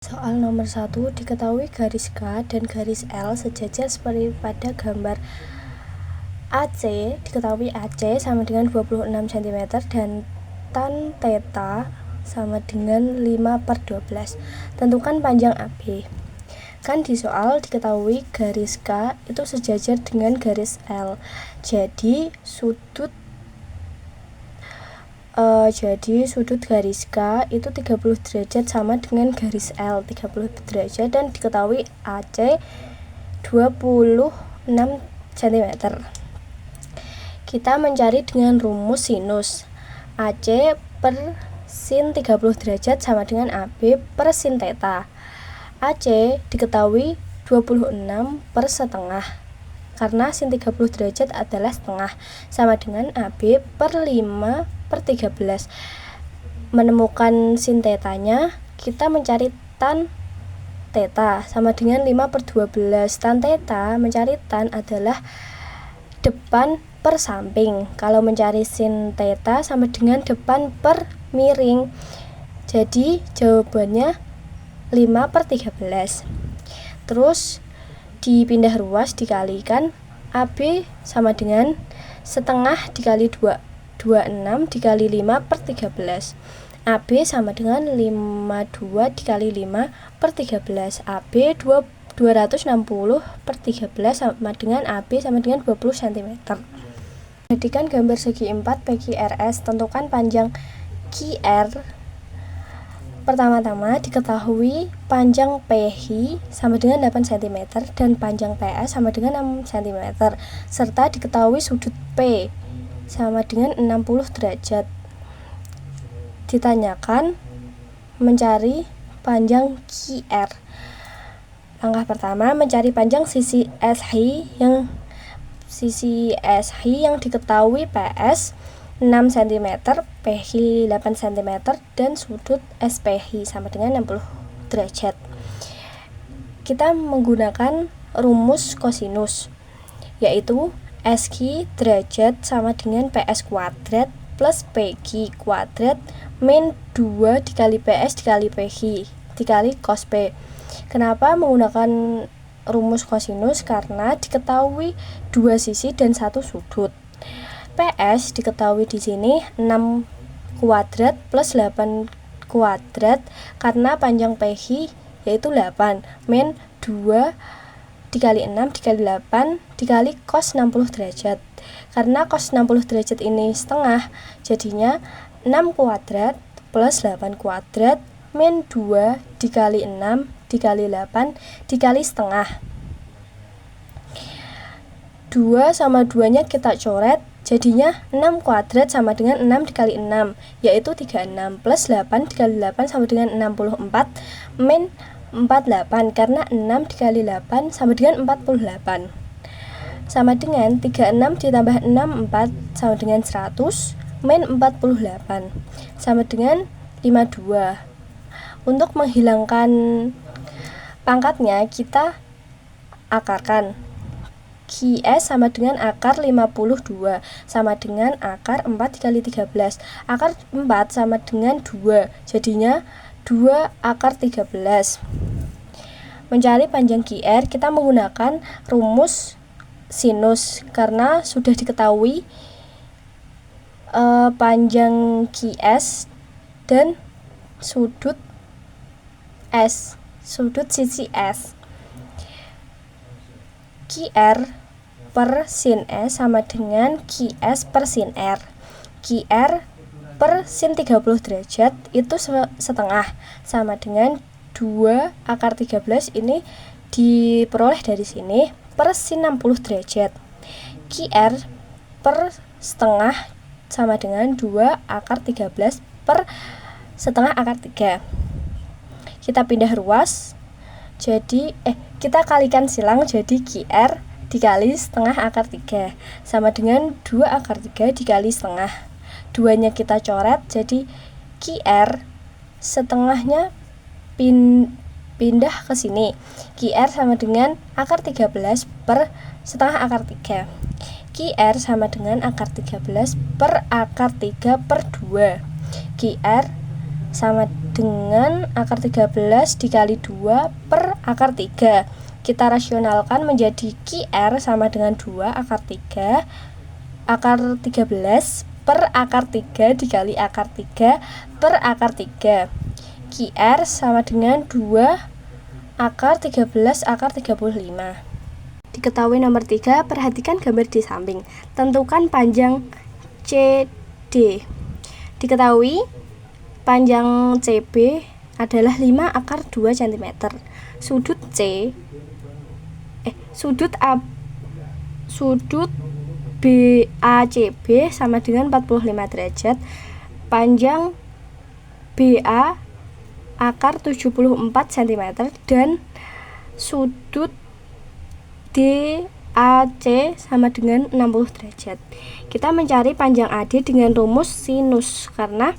Soal nomor 1, diketahui garis K dan garis L sejajar seperti pada gambar AC. Diketahui AC sama dengan 26 cm dan tan theta sama dengan 5/12. Tentukan panjang AB. Kan di soal diketahui garis K itu sejajar dengan garis L. Jadi sudut garis K itu 30 derajat sama dengan garis L 30 derajat, dan diketahui AC 26 cm. Kita mencari dengan rumus sinus. AC per sin 30 derajat sama dengan AB per sin theta. AC diketahui 26 per setengah, karena sin 30 derajat adalah setengah, sama dengan AB per 5/13. Menemukan sin tetanya, kita mencari tan theta sama dengan 5/12. Tan theta mencari tan adalah depan per samping. Kalau mencari sin theta sama dengan depan per miring. Jadi jawabannya 5/13. Terus dipindah ruas dikalikan, AB sama dengan setengah dikali 26 dikali 5/13. AB sama dengan 52 dikali 5/13. AB 260/13 sama dengan AB sama dengan 20 cm. Jadikan gambar segi 4 PQRS. Tentukan panjang QR. Pertama-tama diketahui panjang PH sama dengan 8 cm dan panjang PS sama dengan 6 cm, serta diketahui sudut P sama dengan 60 derajat. Ditanyakan mencari panjang QR. Langkah pertama, mencari panjang sisi SH yang diketahui PS 6 cm, PH 8 cm, dan sudut SPH sama dengan 60 derajat. Kita menggunakan rumus kosinus, yaitu SQ derajat sama dengan PS kuadrat plus PQ kuadrat min 2 dikali PS dikali PQ dikali cos P. Kenapa menggunakan rumus kosinus? Karena diketahui dua sisi dan satu sudut. PS diketahui di sini 6 kuadrat plus 8 kuadrat, karena panjang PQ yaitu 8 min 2 dikali 6 dikali 8 dikali cos 60 derajat. Karena cos 60 derajat ini setengah, jadinya 6 kuadrat plus 8 kuadrat min 2 dikali 6 dikali 8 dikali setengah. 2 sama 2 nya kita coret, jadinya 6 kuadrat sama dengan 6 dikali 6, yaitu 36, plus 8 dikali 8 sama dengan 64 min 48, karena 6 dikali 8 sama dengan 48. Sama dengan 36 ditambah 6, 4 sama dengan 100 min 48 sama dengan 52. Untuk menghilangkan pangkatnya, kita akarkan. QS sama dengan akar 52 sama dengan akar 4 dikali 13. Akar 4 sama dengan 2, jadinya 2 akar 13. Mencari panjang QR, kita menggunakan rumus sinus, karena sudah diketahui panjang QS dan sudut sisi S. QR per sin S sama dengan QS per sin R. QR per sin 30 derajat itu setengah, sama dengan 2 akar 13, ini diperoleh dari sini, per sin 60 derajat. QR per setengah sama dengan 2 akar 13 per setengah akar 3. Kita pindah ruas, jadi kita kalikan silang, jadi QR dikali setengah akar 3 sama dengan 2 akar 3 dikali setengah. 2-nya kita coret, jadi QR setengahnya pindah ke sini. QR sama dengan akar 13 per setengah akar 3. QR sama dengan akar 13 per akar 3 per 2. QR sama dengan akar 13 dikali 2 per akar 3. Kita rasionalkan menjadi QR sama dengan 2 akar 3 akar 13 per akar 3 dikali akar 3 per akar 3. QR sama dengan 2 akar 13 akar 35. Diketahui nomor 3, perhatikan gambar di samping. Tentukan panjang CD. Diketahui panjang CB adalah 5 akar 2 cm. Sudut BACB sama dengan 45 derajat. Panjang BA akar 74 cm dan sudut DAC sama dengan 60 derajat. Kita mencari panjang AD dengan rumus sinus karena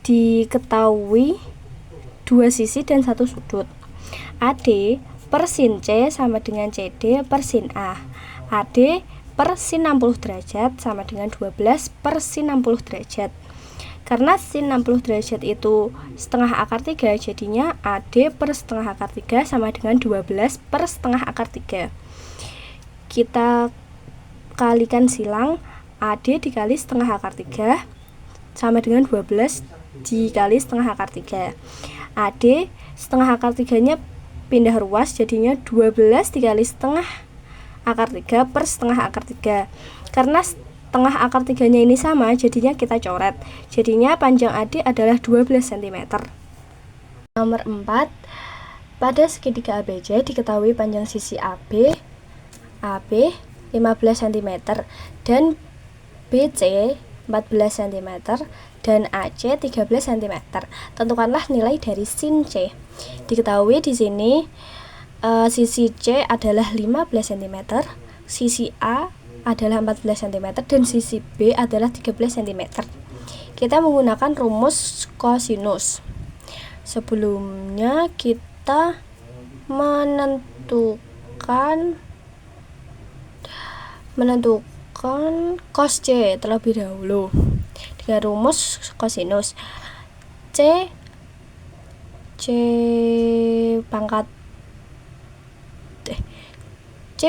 diketahui dua sisi dan satu sudut. AD per sin C sama dengan CD per sin A. AD per sin 60 derajat sama dengan 12 per sin 60 derajat. Karena sin 60 derajat itu setengah akar 3, jadinya AD per setengah akar 3 sama dengan 12 per setengah akar 3. Kita kalikan silang, AD dikali setengah akar 3 sama dengan 12 dikali setengah akar 3. AD setengah akar 3 nya pindah ruas, jadinya 12 dikali setengah akar 3 per setengah akar 3. Karena setengah akar 3 nya ini sama, jadinya kita coret. Jadinya panjang AD adalah 12 cm. Nomor 4, pada segitiga ABC diketahui panjang sisi AB 15 cm dan BC 14 cm dan AC 13 cm. Tentukanlah nilai dari sin C. Diketahui di sini sisi C adalah 15 cm, sisi A adalah 14 cm dan sisi B adalah 13 cm. Kita menggunakan rumus kosinus. Sebelumnya kita menentukan cos C terlebih dahulu dengan rumus kosinus. C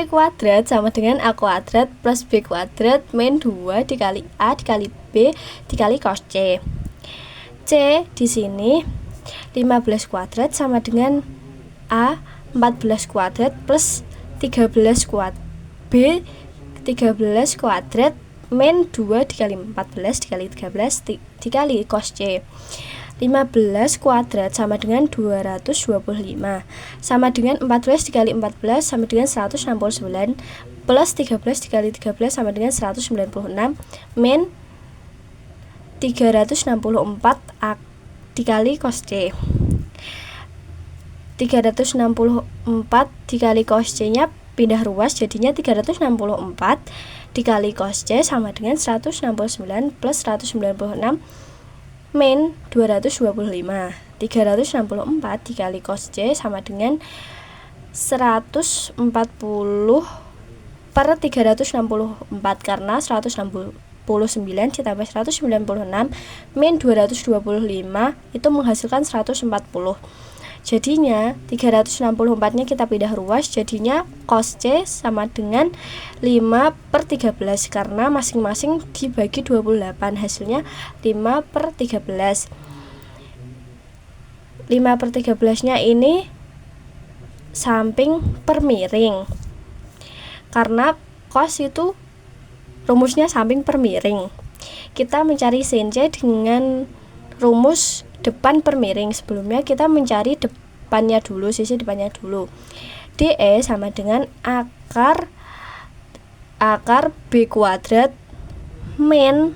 kuadrat sama dengan A kuadrat plus B kuadrat min 2 dikali A dikali B dikali cos C. C di sini 15 kuadrat sama dengan A 14 kuadrat plus 13 kuadrat B 13 kuadrat min 2 dikali 14 dikali 13 dikali cos C. 15 kuadrat sama dengan 225 sama dengan 14 dikali 14 sama dengan 169 plus 13 dikali 13 sama dengan 196 min 364 dikali cos C. 364 dikali cos C nya pindah ruas, jadinya 364 dikali cos C sama dengan 169 plus 196 min 225. 364 dikali cos C sama dengan 140 per 364 karena 169 ditambah 196 min 225 itu menghasilkan 140. Jadinya 364 nya kita pindah ruas, jadinya cos C sama dengan 5 per 13 karena masing-masing dibagi 28, hasilnya 5 per 13. 5 per 13 nya ini samping per miring, karena cos itu rumusnya samping per miring. Kita mencari sin C dengan rumus depan per miring. Sebelumnya kita mencari depannya dulu, sisi depannya dulu. DE sama dengan akar B kuadrat min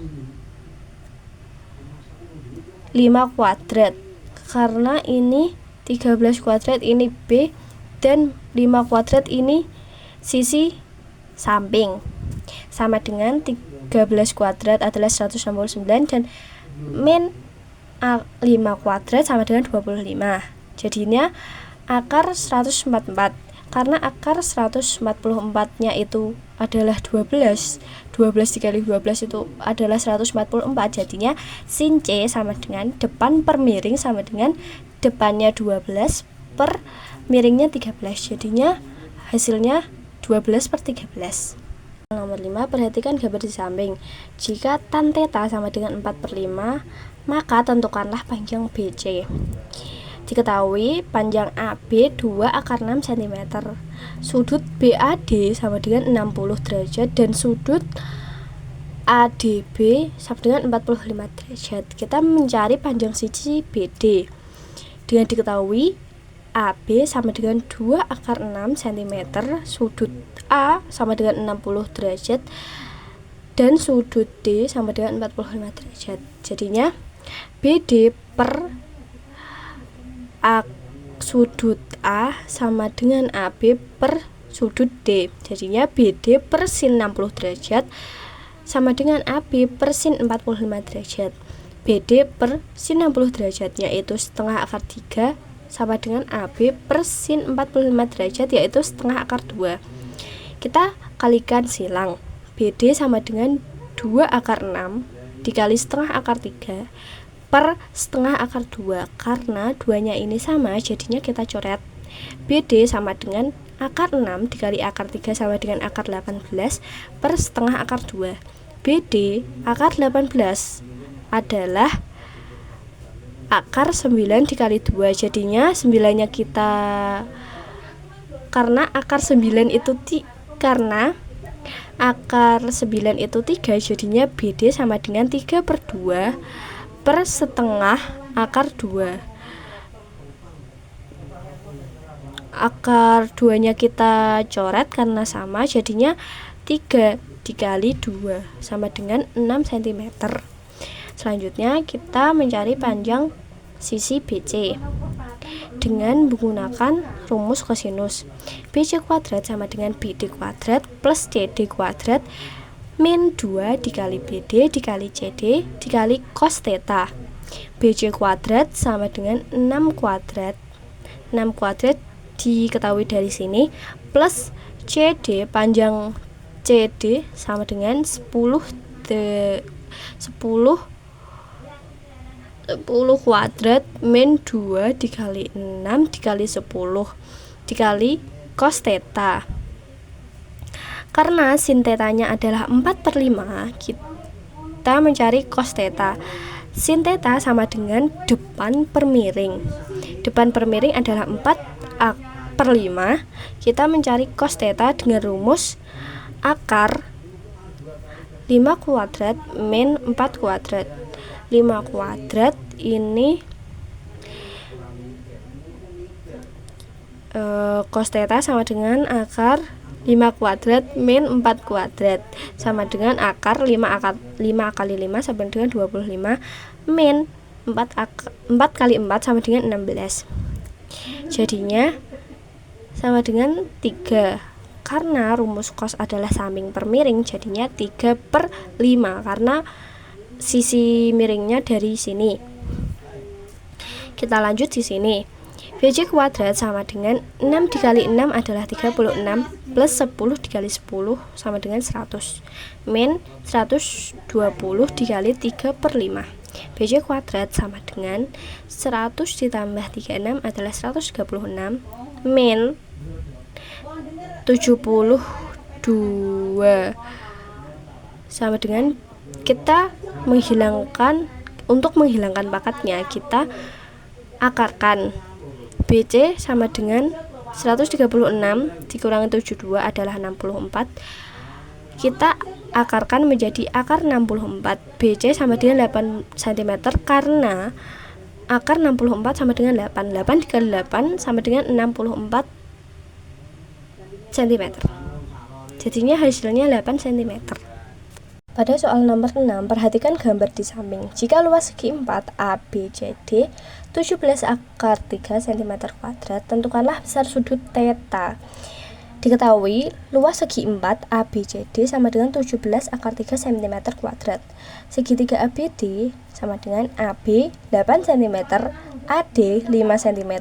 5 kuadrat. Karena ini 13 kuadrat ini B dan 5 kuadrat ini sisi samping. Sama dengan 13 kuadrat adalah 169 dan min 5 kuadrat sama dengan 25. Jadinya akar 144. karena akar 144 nya itu adalah 12 dikali 12 itu adalah 144, jadinya sin C sama dengan depan per miring sama dengan depannya 12 per miringnya 13, jadinya hasilnya 12 per 13. Nomor 5, perhatikan gambar di samping. Jika tan theta sama dengan 4/5, maka tentukanlah panjang BC. Diketahui panjang AB 2 akar 6 cm, sudut BAD sama dengan 60 derajat dan sudut ADB sama dengan 45 derajat. Kita mencari panjang sisi BD. Dengan diketahui AB sama dengan 2 akar 6 cm, sudut A sama dengan 60 derajat dan sudut D sama dengan 45 derajat. Jadinya BD per sudut A sama dengan AB per sudut D. Jadinya BD per sin 60 derajat sama dengan AB per sin 45 derajat. BD per sin 60 derajatnya yaitu setengah akar 3 sama dengan AB per sin 45 derajat yaitu setengah akar 2. Kita kalikan silang. BD sama dengan 2 akar 6 dikali setengah akar 3 per setengah akar 2. Karena duanya ini sama, jadinya kita coret. BD sama dengan akar 6 dikali akar 3 sama dengan akar 18 per setengah akar 2. BD akar 18 adalah akar 9 dikali 2, jadinya 9-nya kita, karena akar 9 itu karena akar 9 itu 3, jadinya BD sama dengan 3/2 per setengah akar 2. Akar 2-nya kita coret karena sama, jadinya 3 dikali 2 sama dengan 6 cm. Selanjutnya kita mencari panjang sisi BC dengan menggunakan rumus kosinus. BC kuadrat sama dengan BD kuadrat plus CD kuadrat min 2 dikali BD dikali CD dikali cos theta. BC kuadrat sama dengan 6 kuadrat. 6 kuadrat diketahui dari sini plus CD, panjang CD sama dengan 10 kuadrat min 2 dikali 6 dikali 10 dikali cos theta. Karena sin theta-nya adalah 4/5, kita mencari cos theta. Sin theta sama dengan depan per miring. Depan per miring adalah 4/5. Kita mencari cos theta dengan rumus akar 5 kuadrat min 4 kuadrat. 5 kuadrat ini cos theta sama dengan akar 5 kuadrat min 4 kuadrat sama dengan akar 5 kali 5 sama dengan 25 min 4 kali 4 sama dengan 16. Jadinya sama dengan 3. Karena rumus cos adalah samping per miring, jadinya 3/5 karena sisi miringnya dari sini. Kita lanjut di sini. BC kuadrat sama dengan 6 dikali 6 adalah 36 plus 10 dikali 10 sama dengan 100 min 120 dikali 3/5. BC kuadrat sama dengan 100 ditambah 36 adalah 136 min 72 sama dengan, kita untuk menghilangkan pangkatnya kita akarkan. BC sama dengan 136 dikurangi 72 adalah 64. Kita akarkan menjadi akar 64. BC sama dengan 8 cm karena akar 64 sama dengan 8. 8 dikali 8 sama dengan 64 cm. Jadinya hasilnya 8 cm. Pada soal nomor 6, perhatikan gambar di samping. Jika luas segi 4 ABCD 17 akar 3 cm kuadrat, tentukanlah besar sudut theta. Diketahui luas segi 4 ABCD sama dengan 17 akar 3 cm kuadrat. Segitiga ABD sama dengan AB 8 cm, AD 5 cm,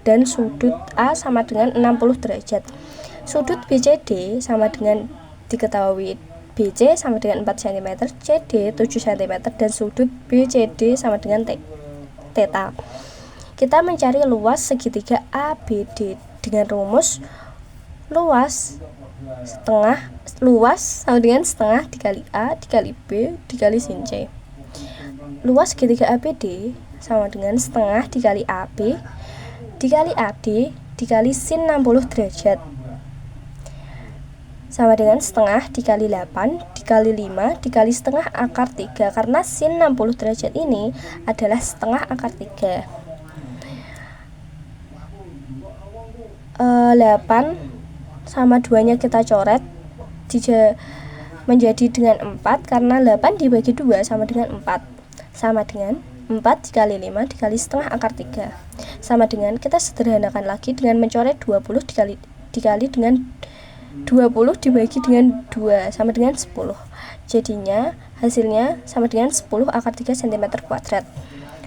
dan sudut A sama dengan 60 derajat. Sudut BCD sama dengan diketahui BC sama dengan 4 cm, CD 7 cm, dan sudut BCD sama dengan theta. Kita mencari luas segitiga ABD dengan rumus luas sama dengan setengah dikali A dikali B dikali sin C. Luas segitiga ABD sama dengan setengah dikali AB dikali AD dikali sin 60 derajat sama dengan setengah dikali 8 dikali 5 dikali setengah akar 3, karena sin 60 derajat ini adalah setengah akar 3. 8 sama 2 nya kita coret menjadi dengan 4, karena 8 dibagi 2 sama dengan 4, sama dengan 4 dikali 5 dikali setengah akar 3, sama dengan, kita sederhanakan lagi dengan mencoret 20 dikali dengan 20 dibagi dengan 2 sama dengan 10. Jadinya hasilnya sama dengan 10 akar 3 cm kuadrat.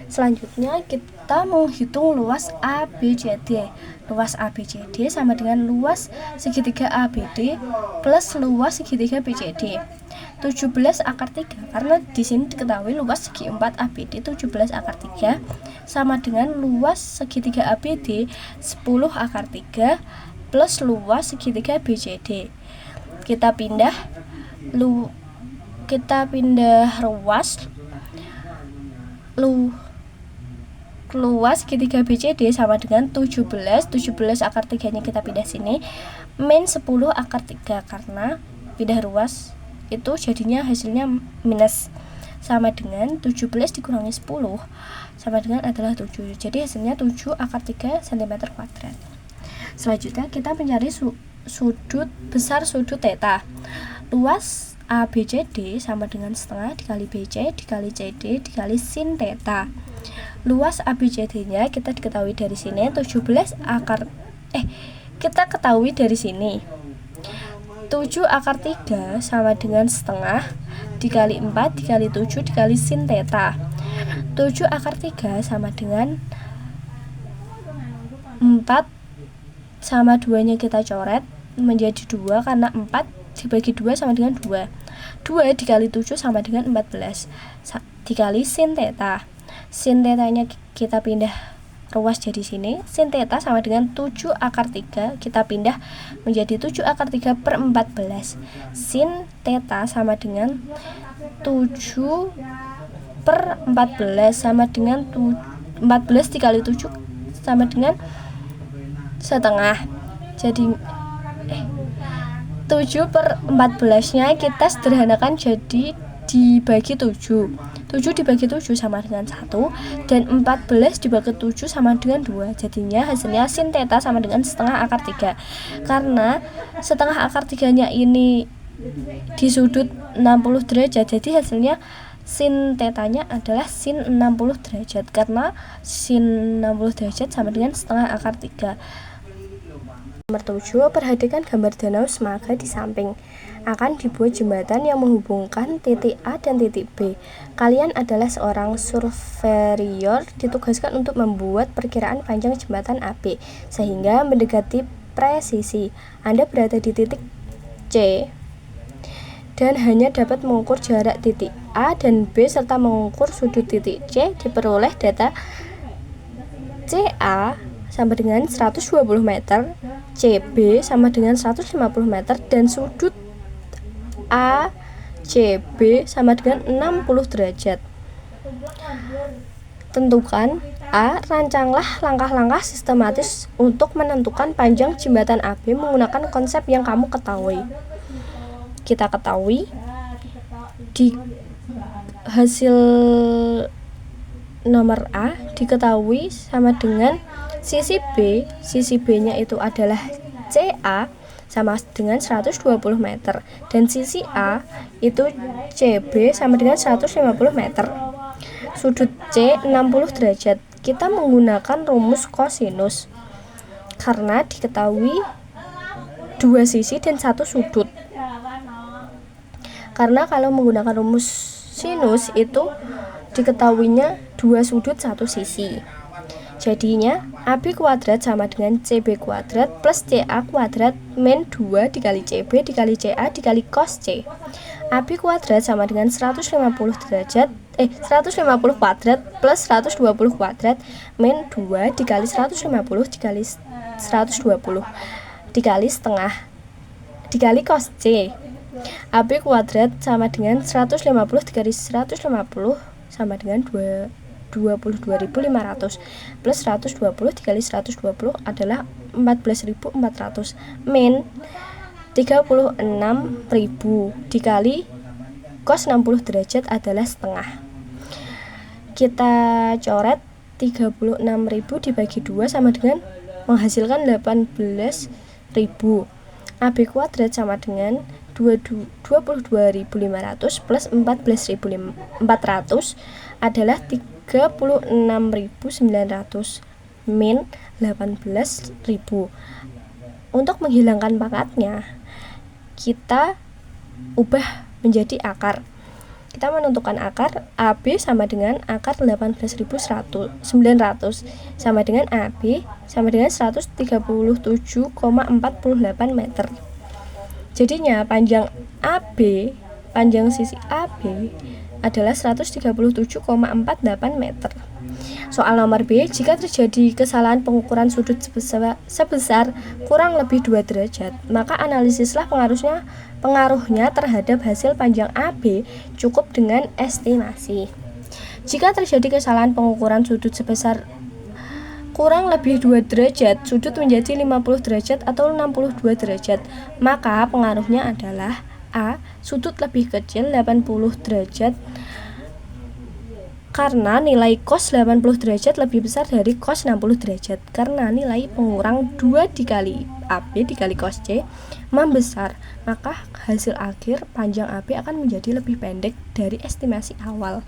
Selanjutnya kita menghitung luas ABCD. Luas ABCD sama dengan luas segitiga ABD plus luas segitiga BCD. 17 akar 3, karena di sini diketahui luas segi 4 ABD 17 akar 3 sama dengan luas segitiga ABD 10 akar 3 plus luas segitiga BCD. Kita pindah luas segitiga BCD sama dengan 17 akar 3 nya kita pindah sini, min 10 akar 3, karena pindah ruas itu jadinya hasilnya minus, sama dengan 17 dikurangi 10 sama dengan adalah 7, jadi hasilnya 7 akar 3 cm kuadrat. Selanjutnya kita mencari sudut besar sudut theta. Luas ABCD sama dengan setengah dikali BC dikali CD dikali sin theta. Luas ABCD nya kita diketahui dari sini 17 akar kita ketahui dari sini 7 akar 3 sama dengan setengah dikali 4 dikali 7 dikali sin theta. 7 akar 3 sama dengan 4 sama 2 nya kita coret menjadi 2, karena 4 dibagi 2 sama dengan 2. 2 dikali 7 sama dengan 14 dikali sin theta. Sin theta nya kita pindah ruas jadi sini, sin theta sama dengan 7 akar 3, kita pindah menjadi 7 akar 3 per 14. Sin theta sama dengan 7 per 14 sama dengan 14 dikali 7 sama dengan setengah. Jadi 7 per 14 nya kita sederhanakan jadi dibagi 7. 7 dibagi 7 sama dengan 1, dan 14 dibagi 7 sama dengan 2. Jadinya hasilnya sin theta sama dengan setengah akar 3. Karena setengah akar 3 nya ini di sudut 60 derajat, jadi hasilnya sin theta nya adalah sin 60 derajat, karena sin 60 derajat sama dengan setengah akar 3. Nomor 7, perhatikan gambar danau Semaga di samping. Akan dibuat jembatan yang menghubungkan titik A dan titik B. Kalian adalah seorang surveyor ditugaskan untuk membuat perkiraan panjang jembatan AB sehingga mendekati presisi. Anda berada di titik C dan hanya dapat mengukur jarak titik A dan B serta mengukur sudut titik C. Diperoleh data CA sama dengan 120 meter, CB sama dengan 150 meter, dan sudut ACB sama dengan 60 derajat. Tentukan A. Rancanglah langkah-langkah sistematis untuk menentukan panjang jembatan AB menggunakan konsep yang kamu ketahui. Kita ketahui di hasil nomor A diketahui sama dengan sisi B nya itu adalah CA sama dengan 120 meter, dan sisi A itu CB sama dengan 150 meter. Sudut C 60 derajat. Kita menggunakan rumus kosinus karena diketahui 2 sisi dan 1 sudut. Karena kalau menggunakan rumus sinus itu diketahuinya 2 sudut 1 sisi. Jadinya AB kuadrat sama dengan CB kuadrat plus CA kuadrat min 2 dikali CB dikali CA dikali cos C. AB kuadrat sama dengan 150 kuadrat plus 120 kuadrat min 2 dikali 150 dikali 120 dikali setengah dikali cos C. AB kuadrat sama dengan 150 dikali 150 sama dengan 22.500 plus 120 dikali 120 adalah 14.400 min 36.000 dikali cos 60 derajat adalah setengah. Kita coret 36.000 dibagi 2 sama dengan menghasilkan 18.000. AB kuadrat sama dengan 22.500 plus 14.400 adalah 36.900 min 18.000. Untuk menghilangkan pangkatnya, kita ubah menjadi akar. Kita menentukan akar AB sama dengan akar 18.900 sama dengan AB sama dengan 137,48 meter. Jadinya panjang sisi AB adalah 137,48 meter. Soal nomor B, jika terjadi kesalahan pengukuran sudut sebesar kurang lebih 2 derajat, maka analisislah pengaruhnya terhadap hasil panjang AB cukup dengan estimasi. Jika terjadi kesalahan pengukuran sudut sebesar kurang lebih 2 derajat, sudut menjadi 50 derajat atau 62 derajat, maka pengaruhnya adalah A. Sudut lebih kecil 80 derajat karena nilai cos 80 derajat lebih besar dari cos 60 derajat, karena nilai pengurang 2 dikali AB dikali cos C membesar, maka hasil akhir panjang AB akan menjadi lebih pendek dari estimasi awal.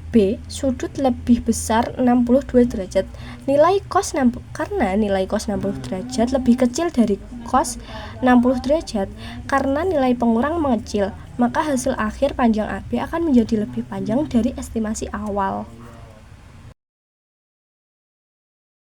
B. Sudut lebih besar 62 derajat. Karena nilai cos 60 derajat lebih kecil dari cos 60 derajat karena nilai pengurang mengecil, maka hasil akhir panjang AB akan menjadi lebih panjang dari estimasi awal.